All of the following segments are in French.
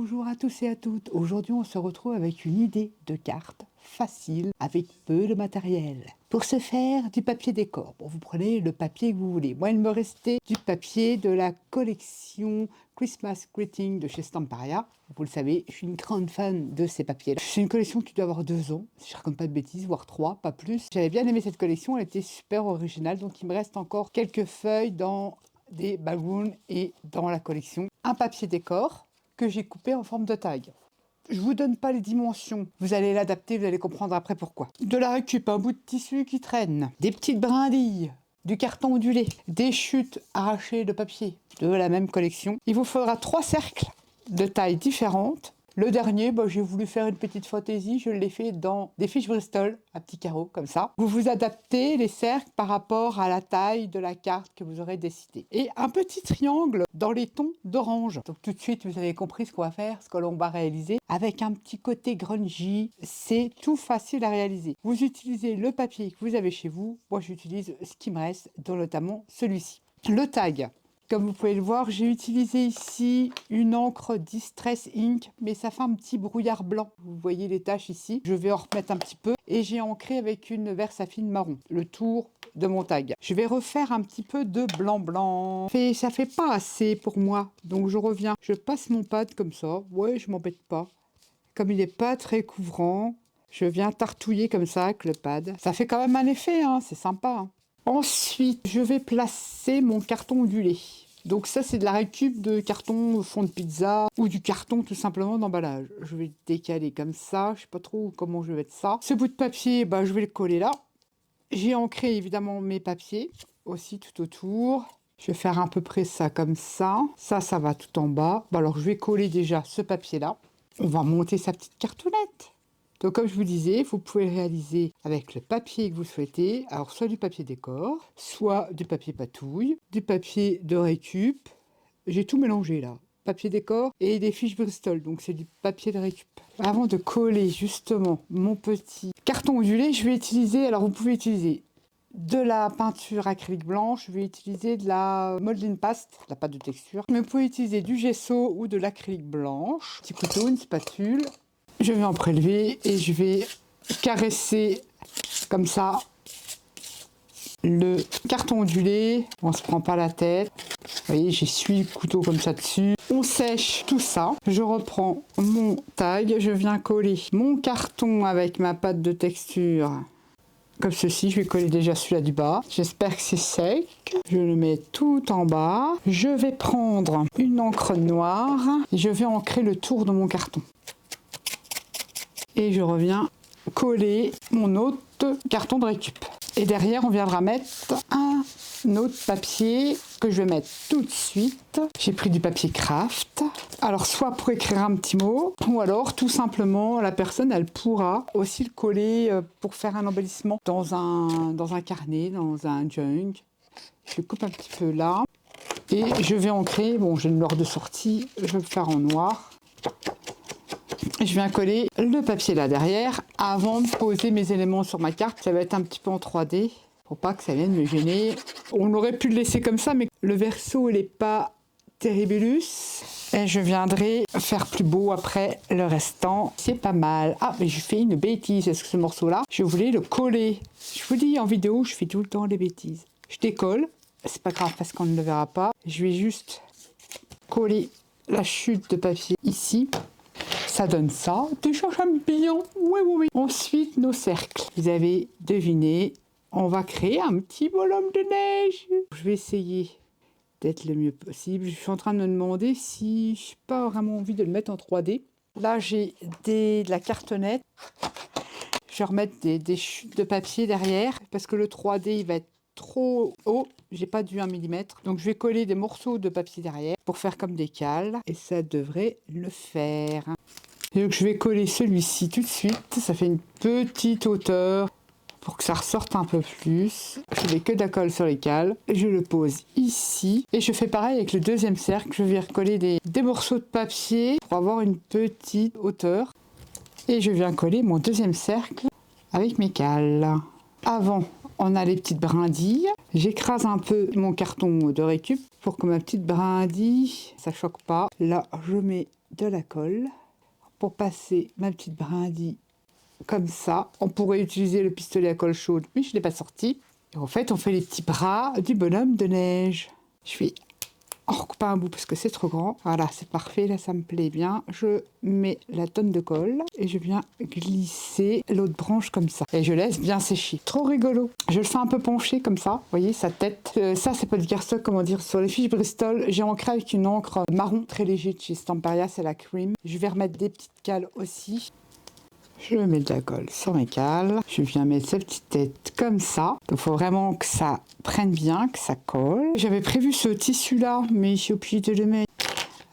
Bonjour à tous et à toutes. Aujourd'hui, on se retrouve avec une idée de carte facile avec peu de matériel. Pour ce faire, du papier décor. Bon, vous prenez le papier que vous voulez. Moi, il me restait du papier de la collection Christmas Greeting de chez Stamparia. Vous le savez, je suis une grande fan de ces papiers-là. C'est une collection qui doit avoir 2 ans, si je ne raconte pas de bêtises, voire 3, pas plus. J'avais bien aimé cette collection, elle était super originale. Donc, il me reste encore quelques feuilles dans des balloons et dans la collection. Un papier décor que j'ai coupé en forme de tag. Je vous donne pas les dimensions, vous allez l'adapter, vous allez comprendre après pourquoi. De la récup, un bout de tissu qui traîne, des petites brindilles, du carton ondulé, des chutes arrachées de papier de la même collection. Il vous faudra 3 cercles de tailles différentes. Le dernier, j'ai voulu faire une petite fantaisie, je l'ai fait dans des fiches Bristol, à petits carreaux comme ça. Vous vous adaptez les cercles par rapport à la taille de la carte que vous aurez décidé. Et un petit triangle dans les tons d'orange. Donc tout de suite, vous avez compris ce qu'on va faire, ce que l'on va réaliser. Avec un petit côté grungy, c'est tout facile à réaliser. Vous utilisez le papier que vous avez chez vous. Moi, j'utilise ce qui me reste, dont notamment celui-ci. Le tag. Comme vous pouvez le voir, j'ai utilisé ici une encre Distress Ink, mais ça fait un petit brouillard blanc. Vous voyez les taches ici. Je vais en remettre un petit peu et j'ai ancré avec une Versafine marron le tour de mon tag. Je vais refaire un petit peu de blanc. Ça fait pas assez pour moi, donc je reviens. Je passe mon pad comme ça. Ouais, je m'embête pas. Comme il n'est pas très couvrant, je viens tartouiller comme ça avec le pad. Ça fait quand même un effet, hein, c'est sympa. Hein. Ensuite, je vais placer mon carton ondulé. Donc ça, c'est de la récup de carton fond de pizza ou du carton tout simplement d'emballage. Je vais le décaler comme ça. Je sais pas trop comment je vais mettre ça. Ce bout de papier, je vais le coller là. J'ai ancré évidemment mes papiers aussi tout autour. Je vais faire à peu près ça comme ça. Ça va tout en bas. Alors, je vais coller déjà ce papier-là. On va monter sa petite cartonnette. Donc comme je vous disais, vous pouvez le réaliser avec le papier que vous souhaitez. Alors soit du papier décor, soit du papier patouille, du papier de récup. J'ai tout mélangé là. Papier décor et des fiches Bristol, donc c'est du papier de récup. Avant de coller justement mon petit carton ondulé, je vais utiliser, alors vous pouvez utiliser de la peinture acrylique blanche, je vais utiliser de la modeling paste, la pâte de texture. Mais vous pouvez utiliser du gesso ou de l'acrylique blanche. Petit couteau, une spatule. Je vais en prélever et je vais caresser comme ça le carton ondulé. On ne se prend pas la tête. Vous voyez, j'essuie le couteau comme ça dessus. On sèche tout ça. Je reprends mon tag. Je viens coller mon carton avec ma pâte de texture. Comme ceci, je vais coller déjà celui-là du bas. J'espère que c'est sec. Je le mets tout en bas. Je vais prendre une encre noire et je vais ancrer le tour de mon carton. Et je reviens coller mon autre carton de récup. Et derrière, on viendra mettre un autre papier que je vais mettre tout de suite. J'ai pris du papier craft. Alors, soit pour écrire un petit mot, ou alors, tout simplement, la personne, elle pourra aussi le coller pour faire un embellissement dans un carnet, dans un junk. Je coupe un petit peu là. Et je vais ancrer. Bon, j'ai une noire de sortie. Je vais le faire en noir. Je viens coller le papier là derrière avant de poser mes éléments sur ma carte. Ça va être un petit peu en 3D pour pas que ça vienne me gêner. On aurait pu le laisser comme ça, mais le verso il n'est pas terribilus. Et je viendrai faire plus beau après le restant. C'est pas mal. Ah, mais j'ai fait une bêtise. Est-ce que ce morceau-là, je voulais le coller. Je vous dis, en vidéo, je fais tout le temps des bêtises. Je décolle. C'est pas grave parce qu'on ne le verra pas. Je vais juste coller la chute de papier ici. Ça donne ça, des champignons, oui. Ensuite, nos cercles. Vous avez deviné, on va créer un petit bonhomme de neige. Je vais essayer d'être le mieux possible. Je suis en train de me demander si je n'ai pas vraiment envie de le mettre en 3D. Là, j'ai de la cartonnette. Je vais remettre des chutes de papier derrière parce que le 3D, il va être trop haut. J'ai pas du 1 mm. Donc, je vais coller des morceaux de papier derrière pour faire comme des cales. Et ça devrait le faire. Et donc, je vais coller celui-ci tout de suite. Ça fait une petite hauteur pour que ça ressorte un peu plus. Je mets que de la colle sur les cales. Je le pose ici. Et je fais pareil avec le deuxième cercle. Je vais recoller des morceaux de papier pour avoir une petite hauteur. Et je viens coller mon deuxième cercle avec mes cales. Avant, on a les petites brindilles. J'écrase un peu mon carton de récup pour que ma petite brindille, ça choque pas. Là, je mets de la colle pour passer ma petite brindille comme ça. On pourrait utiliser le pistolet à colle chaude, mais je ne l'ai pas sorti. Et en fait, on fait les petits bras du bonhomme de neige. Je vais en recouper un bout parce que c'est trop grand. Voilà, c'est parfait, là ça me plaît bien. Je mets la tonne de colle et je viens glisser l'autre branche comme ça. Et je laisse bien sécher. Trop rigolo. Je le fais un peu pencher comme ça. Vous voyez, sa tête. Ça, c'est pas du cardstock, comment dire. Sur les fiches Bristol, j'ai ancré avec une encre marron très léger de chez Stamperia, c'est la Cream. Je vais remettre des petites cales aussi. Je mets de la colle sur mes cales. Je viens mettre cette petite tête comme ça. Il faut vraiment que ça prenne bien, que ça colle. J'avais prévu ce tissu-là, mais j'ai oublié de le mettre.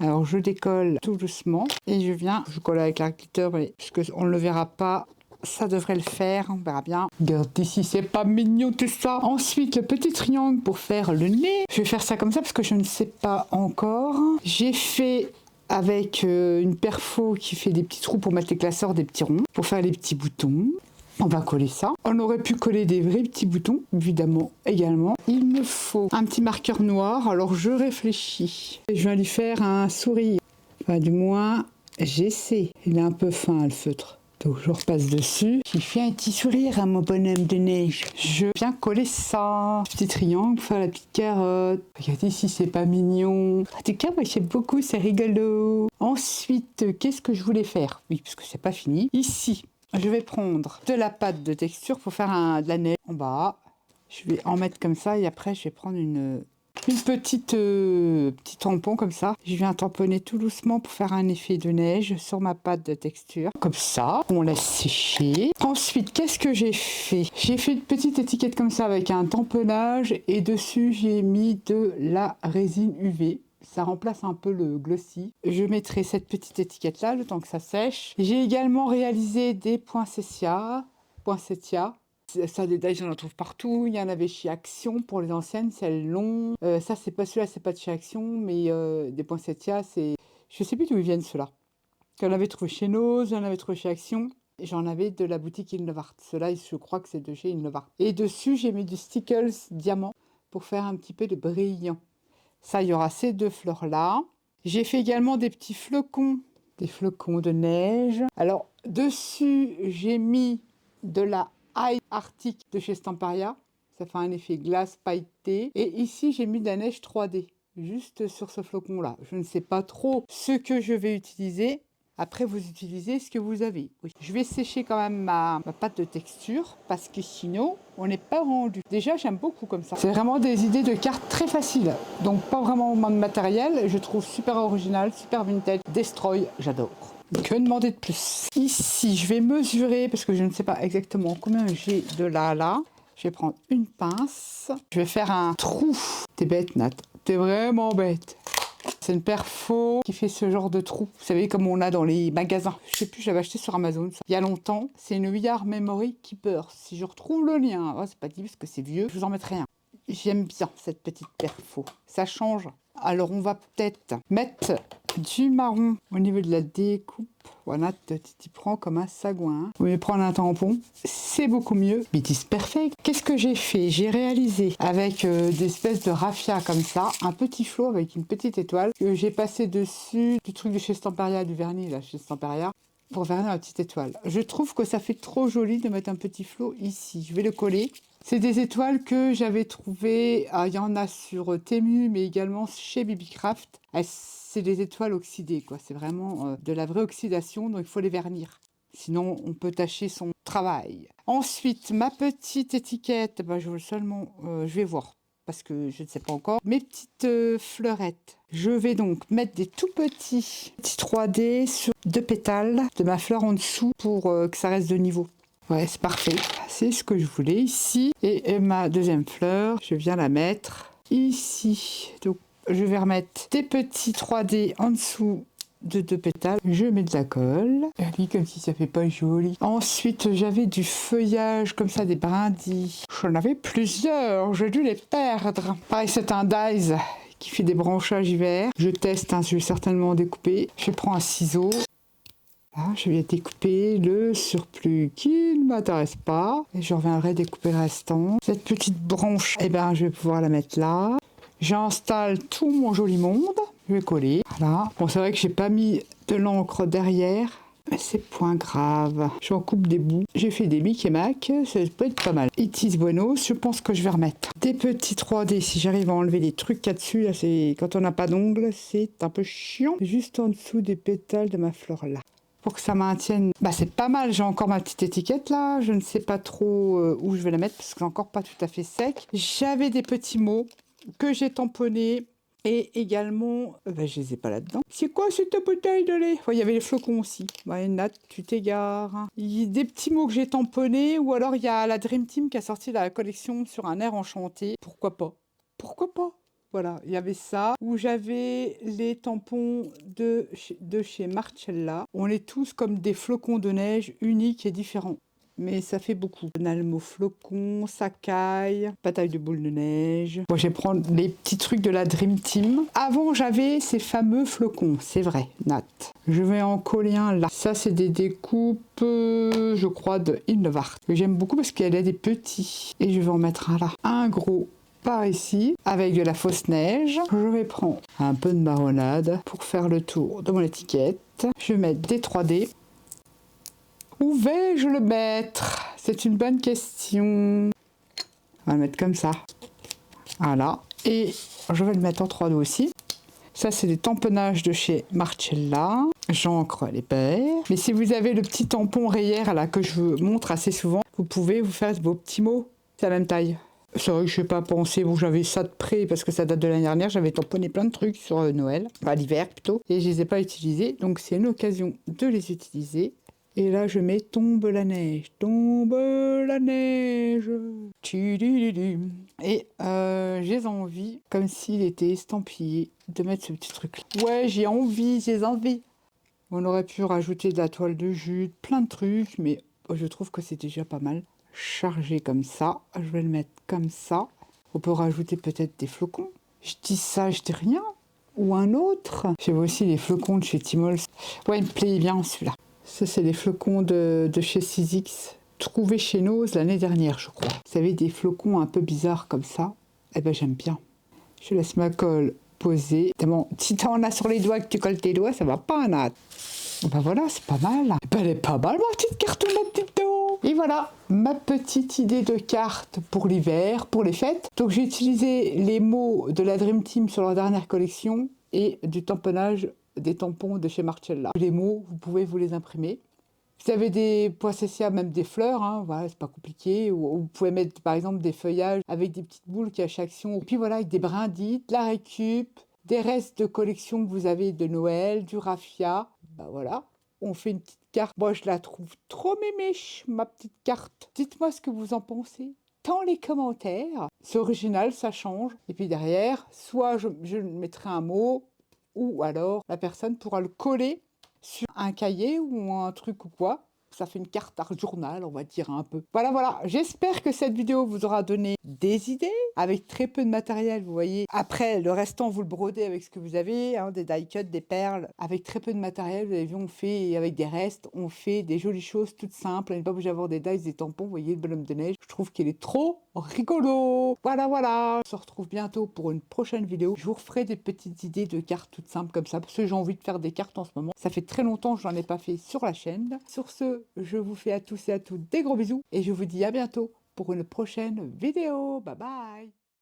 Alors je décolle tout doucement et je colle avec la glitter, mais puisqu'on ne le verra pas, ça devrait le faire, on verra bien. Regardez si c'est pas mignon tout ça. Ensuite, le petit triangle pour faire le nez. Je vais faire ça comme ça parce que je ne sais pas encore. J'ai fait avec une perfo qui fait des petits trous pour mettre les classeurs, des petits ronds, pour faire les petits boutons. On va coller ça. On aurait pu coller des vrais petits boutons, évidemment, également. Il me faut un petit marqueur noir, alors je réfléchis. Je vais lui faire un sourire. Enfin, du moins, j'essaie. Il est un peu fin, le feutre. Donc je repasse dessus. J'ai fait un petit sourire à mon bonhomme de neige. Je viens coller ça. Petit triangle, faire la petite carotte. Regardez si c'est pas mignon. En tout cas, moi j'aime beaucoup, c'est rigolo. Ensuite, qu'est-ce que je voulais faire? Oui, parce que c'est pas fini. Ici, je vais prendre de la pâte de texture pour faire de la neige en bas. Je vais en mettre comme ça et après je vais prendre une petit tampon comme ça. Je viens tamponner tout doucement pour faire un effet de neige sur ma pâte de texture. Comme ça, on laisse sécher. Ensuite, qu'est-ce que j'ai fait? J'ai fait une petite étiquette comme ça avec un tamponnage et dessus j'ai mis de la résine UV. Ça remplace un peu le glossy. Je mettrai cette petite étiquette là le temps que ça sèche. J'ai également réalisé des poinsettias. Ça, des dailles, j'en retrouve partout. Il y en avait chez Action pour les anciennes, celles longues. Ça, c'est pas celui-là, c'est pas de chez Action, mais des poinsettias, c'est. Je sais plus d'où ils viennent ceux-là. J'en avais trouvé chez Nose, j'en avais trouvé chez Action. Et j'en avais de la boutique Inlovart. Ceux-là, je crois que c'est de chez Inlovart. Et dessus, j'ai mis du Stickles diamant pour faire un petit peu de brillant. Ça, il y aura ces deux fleurs-là. J'ai fait également des petits flocons, des flocons de neige. Alors, dessus, j'ai mis de la Ice Arctic de chez Stamperia. Ça fait un effet glace pailleté. Et ici, j'ai mis de la neige 3D, juste sur ce flocon-là. Je ne sais pas trop ce que je vais utiliser. Après, vous utilisez ce que vous avez. Oui. Je vais sécher quand même ma pâte de texture parce que sinon, on n'est pas rendu. Déjà, j'aime beaucoup comme ça. C'est vraiment des idées de cartes très faciles. Donc, pas vraiment de matériel. Je trouve super original, super vintage. Destroy, j'adore. Que demander de plus? Ici, je vais mesurer parce que je ne sais pas exactement combien j'ai de là. Je vais prendre une pince. Je vais faire un trou. T'es bête, Nat. T'es vraiment bête. C'est une perfo qui fait ce genre de trou. Vous savez, comme on a dans les magasins. Je sais plus, j'avais acheté sur Amazon ça. Il y a longtemps. C'est une We Are Memory Keeper. Si je retrouve le lien, c'est pas dit parce que c'est vieux, je vous en mettrai un. J'aime bien cette petite perfo. Ça change. Alors, on va peut-être mettre du marron au niveau de la découpe. Voilà, tu t'y prends comme un sagouin. Vous voulez prendre un tampon, c'est beaucoup mieux. It is perfect. Qu'est-ce que j'ai fait? J'ai réalisé avec des espèces de raffia comme ça, un petit flot avec une petite étoile que j'ai passé dessus du truc de chez Stamperia, du vernis là chez Stamperia, pour vernir la petite étoile. Je trouve que ça fait trop joli de mettre un petit flot ici. Je vais le coller. C'est des étoiles que j'avais trouvées, il y en a sur Temu, mais également chez Bibicraft. C'est des étoiles oxydées, quoi. C'est vraiment de la vraie oxydation, donc il faut les vernir. Sinon, on peut tacher son travail. Ensuite, ma petite étiquette, je vais voir, parce que je ne sais pas encore. Mes petites fleurettes. Je vais donc mettre des tout petits 3D sur 2 pétales de ma fleur en dessous pour que ça reste de niveau. Ouais, c'est parfait. C'est ce que je voulais ici. Et ma deuxième fleur, je viens la mettre ici. Donc, je vais remettre des petits 3D en dessous de 2 pétales. Je mets de la colle. Oui, comme si ça fait pas joli. Ensuite, j'avais du feuillage, comme ça, des brindilles. J'en avais plusieurs. J'ai dû les perdre. Pareil, c'est un dies qui fait des branchages hiver. Je teste, je vais certainement découper. Je prends un ciseau. Là, je vais découper le surplus qui ne m'intéresse pas. Et je reviendrai découper le restant. Cette petite branche, je vais pouvoir la mettre là. J'installe tout mon joli monde. Je vais coller. Voilà. Bon, c'est vrai que j'ai pas mis de l'encre derrière. Mais c'est point grave. J'en coupe des bouts. J'ai fait des Mickey Mac, ça peut être pas mal. Itis Buenos, je pense que je vais remettre des petits 3D si j'arrive à enlever les trucs qu'il y a dessus. Là, quand on n'a pas d'ongles, c'est un peu chiant. Juste en dessous des pétales de ma fleur là. Pour que ça maintienne, bah c'est pas mal. J'ai encore ma petite étiquette là. Je ne sais pas trop où je vais la mettre parce que c'est encore pas tout à fait sec. J'avais des petits mots que j'ai tamponnés. Et également, je les ai pas là-dedans. C'est quoi cette bouteille de lait? Il y avait les flocons aussi. Ouais, Nat, tu t'égares. Il y a des petits mots que j'ai tamponnés. Ou alors, il y a la Dream Team qui a sorti la collection sur un air enchanté. Pourquoi pas? Pourquoi pas? Voilà, il y avait ça. Où j'avais les tampons de chez Marcella. On est tous comme des flocons de neige uniques et différents. Mais ça fait beaucoup. Nalmo flocon, Sakai, bataille de boules de neige. Bon, je vais prendre les petits trucs de la Dream Team. Avant, j'avais ces fameux flocons, c'est vrai, Nat. Je vais en coller un là. Ça, c'est des découpes, je crois, de Innovart. Que j'aime beaucoup parce qu'elle a des petits. Et je vais en mettre un là. Un gros par ici, avec de la fausse neige. Je vais prendre un peu de marronade pour faire le tour de mon étiquette. Je vais mettre des 3D. Où vais-je le mettre? C'est une bonne question. On va le mettre comme ça. Voilà. Et je vais le mettre en 3D aussi. Ça, c'est des tamponnages de chez Marcella. J'encre les paires. Mais si vous avez le petit tampon rayère là que je vous montre assez souvent, vous pouvez vous faire vos petits mots. C'est la même taille. C'est vrai que je n'ai pas pensé, bon j'avais ça de près parce que ça date de l'année dernière, j'avais tamponné plein de trucs sur Noël, enfin l'hiver plutôt, et je les ai pas utilisés, donc c'est une occasion de les utiliser. Et là, je mets tombe la neige, tombe la neige. Et j'ai envie, comme s'il était estampillé, de mettre ce petit truc-là. Ouais, j'ai envie. On aurait pu rajouter de la toile de jute, plein de trucs, mais je trouve que c'est déjà pas mal. Chargé comme ça, je vais le mettre comme ça. On peut rajouter peut-être des flocons. Je dis ça, je dis rien. Ou un autre. J'ai aussi les flocons de chez Timols. Ouais, il me plaît bien celui-là. Ça, c'est des flocons de chez Sizzix, trouvés chez Nose l'année dernière, je crois. Vous savez, des flocons un peu bizarres comme ça. Eh ben, j'aime bien. Je laisse ma colle poser. Évidemment, si t'en as sur les doigts que tu colles tes doigts, ça va pas, Nat. Ben voilà, c'est pas mal. Ben, elle est pas mal, ma petite carte, ma petite dos. Et voilà, ma petite idée de carte pour l'hiver, pour les fêtes. Donc, j'ai utilisé les mots de la Dream Team sur leur dernière collection et du tamponnage des tampons de chez Marcella. Les mots, vous pouvez vous les imprimer. Vous avez des poinsettias, même des fleurs, hein, voilà, c'est pas compliqué. Ou vous pouvez mettre par exemple des feuillages avec des petites boules qui cachent action. Et puis voilà, avec des brindilles, de la récup, des restes de collection que vous avez de Noël, du raffia. Ben voilà, on fait une petite carte. Moi, je la trouve trop mémèche, ma petite carte. Dites-moi ce que vous en pensez dans les commentaires. C'est original, ça change. Et puis derrière, soit je mettrai un mot, ou alors la personne pourra le coller sur un cahier ou un truc ou quoi. Ça fait une carte art journal, on va dire un peu. Voilà. J'espère que cette vidéo vous aura donné des idées avec très peu de matériel, vous voyez. Après, le restant, vous le brodez avec ce que vous avez, hein, des die cuts, des perles. Avec très peu de matériel, vous avez vu, on fait, avec des restes, on fait des jolies choses toutes simples. On n'est pas obligé d'avoir des dies, des tampons. Vous voyez, le bonhomme de neige, je trouve qu'il est trop rigolo. Voilà. On se retrouve bientôt pour une prochaine vidéo. Je vous referai des petites idées de cartes toutes simples comme ça, parce que j'ai envie de faire des cartes en ce moment. Ça fait très longtemps que je n'en ai pas fait sur la chaîne. Sur ce, je vous fais à tous et à toutes des gros bisous et je vous dis à bientôt pour une prochaine vidéo. Bye bye.